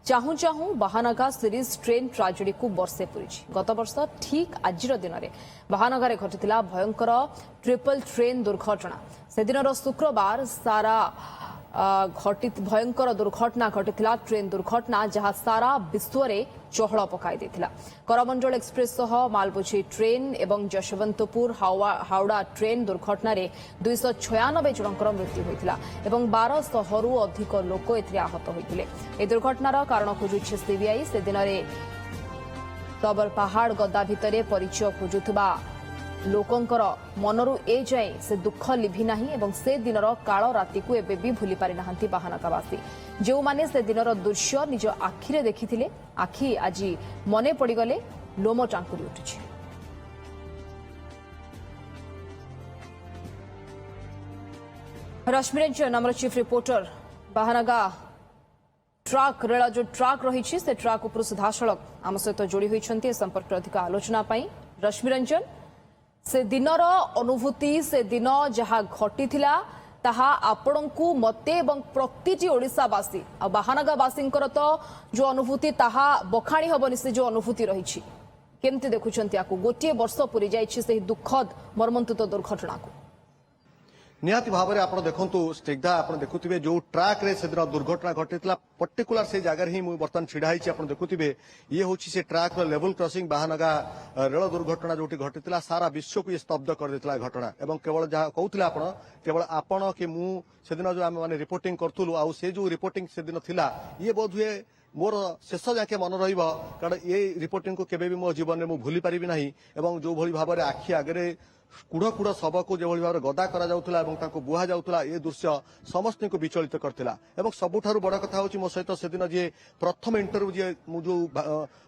चाहू चाहू Bahanaga series train tragedy को वर्षे पूरी गत वर्ष ठीक आज दिन में बाहानगर घटी भयंकर ट्रिपल ट्रेन दुर्घटना से दिन शुक्रवार सारा भयंकर दुर्घटना घटी ट्रेन दुर्घटना जहां सारा विश्व में चहल पकाई करमंडल एक्सप्रेस सह मालबोझी ट्रेन एवं यशवंतपुर हावड़ा ट्रेन दुर्घटना 296 जनकर मृत्यु होता एवं 1200 रु अधिक लोक आहत होते दुर्घटनार कारण खोजुछि सीबीआई से दिन में तबर पहाड़ गदा भितर परिचय खोजुवा लोकंकर मनरू ए जाए से दुख लिभि नाही एवं से दिनर काल राति को एबे भी भूली पारि नाहंती बाहानगावासी जो माने से दिनर दृश्य निज आखिरे देखिथिले आखि आज मने पड़गले लोम टांकुरी उठिछि। रश्मि रंजन आमर chief reporter Bahanaga truck rail जो ट्रक रही से ट्रक उपर सीधासलख आम सहित जोड़ी होती संपर्क अधिक आलोचना रश्मि रंजन से दिनर अनुभूति से दिन जहाँ घटी ताहा आपण को मते एवं प्रति ओडिशावासी आ बाहानगावासी तो जो अनुभूति ताहा बखाणी हबनी से जो अनुभूति रही केमती देखुंत गोटे वर्ष पूरी जाइए दुखद मर्मन्तुद दुर्घटना को निहाती भाव में आप देखु स्निग्धा आप देखुए जो ट्राक रे से दिन दुर्घटना घटी पर्टिकुलर से जगह ही मुझे बर्तमान छिड़ा आप देखुए ये हूँ से truck level crossing Bahanaga rail दुर्घटना जो घटी सारा विश्व को ये स्तब्ध कर देता घटना एवं केवल जहाँ कहते केवल आपण कि मुझे जो आम मैंने रिपोर्टिंग करूँ आ से जो रिपोर्टिंग से दिन थिला ये बोध हुए मोर शेष जाके मन कारण ये रिपोर्टिंग को केबे भी मो जीवन में मुझे भूली पारि ना एवं जो भली भाव में आखि आगे कुड़ कुड़ शब को जो भाव में गदा करा बुहा जाऊला ये दृश्य समस्त को विचलित करता सबुठ बड़ कथा हूँ मो सहित से दिन जी प्रथम इंटरव्यू जी जो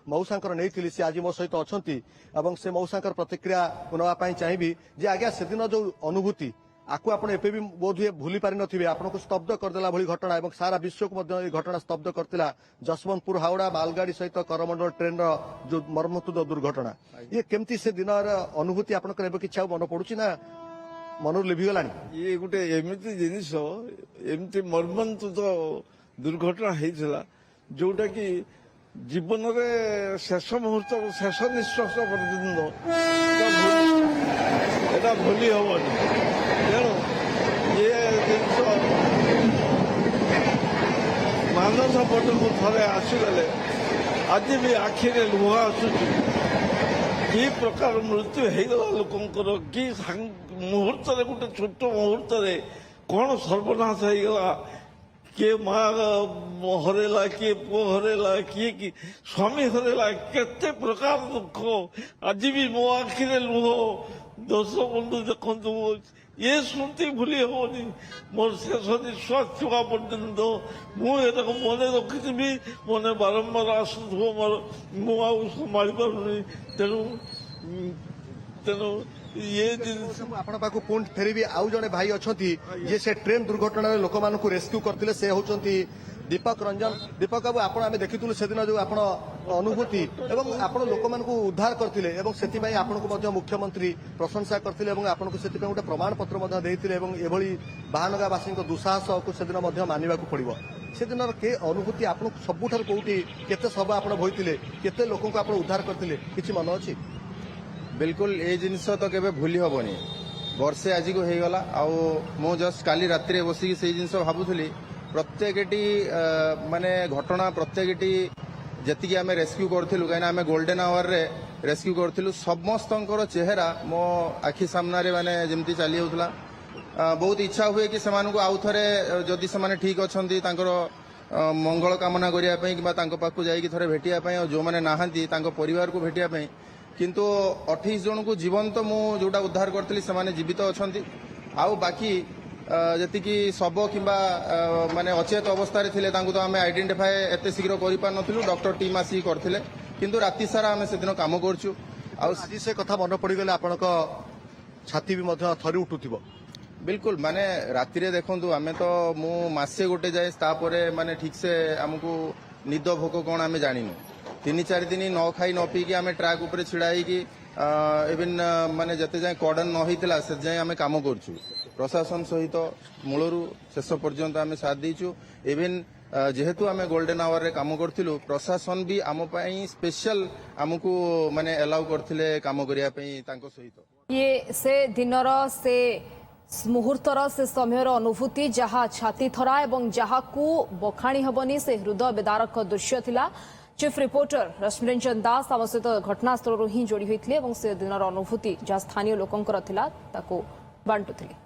मौसांकर नहीं सी आज मो सहित अच्छा से मौसांकर प्रतिक्रिया नापी चाहिए जे आज्ञा से दिन जो अनुभूति आपको आप बोध हुए भूली पारि नथिबे आपको स्तब्ध करदेला भली घटना एवं सारा विश्व को ये घटना स्तब्ध करथिला जसवंतपुर हावड़ा मालगाड़ी सहित करमंडल ट्रेन जो मर्मन्तुद दुर्घटना ये केमती से दिन अनुभूति आपनकर किछा मन पड़ुछि ना मन लिभिगलानी ये गोटे एमती जिनिस एमती मर्मन्तुद दुर्घटना होइथिला जोटा कि जीवन में शेष मुहूर्त शेष निश्वास पर्यंत एटा भूली हबनी तेणु ये जिन मानस पट को थे आसीगले आज भी आखिरे लुह आसुची कि प्रकार मृत्यु होगला लोकंर कि मुहूर्त गोटे छोट मुहूर्त कौन सर्वनाश होगला किए माँ हरेला किए पुओ हरेला किए स्वामी हरेला केते प्रकार दुख आज भी मो आखिरे लुह दर्शक बंधु देखु ये शुणती भूली हेनी मोर शेष निश्वास छुआ पर्यंत मुझे मन रखी मन बारंबार आसुव मोर मुझे संभाली पारुनी तेणु तेणु ये पाखु पुणी फेरबी आउ जड़े भाई अच्छा जे से ट्रेन दुर्घटना लोक मान रेस्क्यू करते से होती दीपक रंजन दीपक बाबू आप देखिलु से दिन जो आप अनुभूति एवं आप लोक मान उद्धार करते आपको मुख्यमंत्री प्रशंसा करते आपको से गोटे प्रमाण पत्र देते एभली बाहानगावासी दुस्साहस को से दिन मानवा पड़ो से दिन के अनुभूति आप सबुठ कौटी केते सब आप बोईते केते लोक आप उद्धार करते कि मन अच्छी बिल्कुल ये जिनस तो केबे भूली हबनी वर्षे आज को होगला आउ मु जस्ट काली राति बसिक से जिनस भावुली प्रत्येकटी माने घटना प्रत्येकटी जी आम रेस्क्यू करूँ कहीं गोल्डन आवर रे रेस्क्यू करूँ समस्त चेहरा मो आखि सामने माने जमती चली होता बहुत इच्छा हुए कि से आउ थे जदि से ठीक अच्छा मंगल कामना करने कि पाखु जाइए भेटियापाई और जो मैंने नहांती परिवार को भेटियापाई किंतु 28 जन को जीवन तो मुझा उद्धार करी से जीवित अच्छा आउ बाकी जी शब कि माने अचेत अवस्था थे तो आम आइडेंटिफाए एत शीघ्र कर डॉक्टर टीम आसिक करते किंतु राति सारा आम से दिन कम करूँ आज से कथा मन पड़गले आपण छाती भी थरी उठुव बिल्कुल माने राति रे देखंतु आमे तो मु मासे गोटे जाए तापरे माने ठीक से हमको निद भोक कौन आमे जानिनु 3-4 दिन न खाई न पीकी आमे ट्रैक ऊपर छिड़ा कि इवन माने जते जाए कॉर्डन न होइतला से जाए आमे काम करछु प्रशासन सहित मूलरू शेष पर्यंत आमे साथ देछु इवन जेहेतु आम गोल्डन आवर रे काम करथिलु प्रशासन भी आम पई स्पेशल आमको माने अलाउ करथिले काम करिया पई तांको सहित ये से दिनर से मुहूर्तर से समयर अनुभूति जहाँ छाती थरा एवं जहाँ को बखाणी हबनी से हृदय बेदारक दृश्य थिला। चीफ रिपोर्टर रश्मिरंजन दास आम सहित घटनास्थल ही जोड़ी होते से दिनर अनुभूति जहाँ स्थानीय लोकंकर थिला ताको बांटुथिले।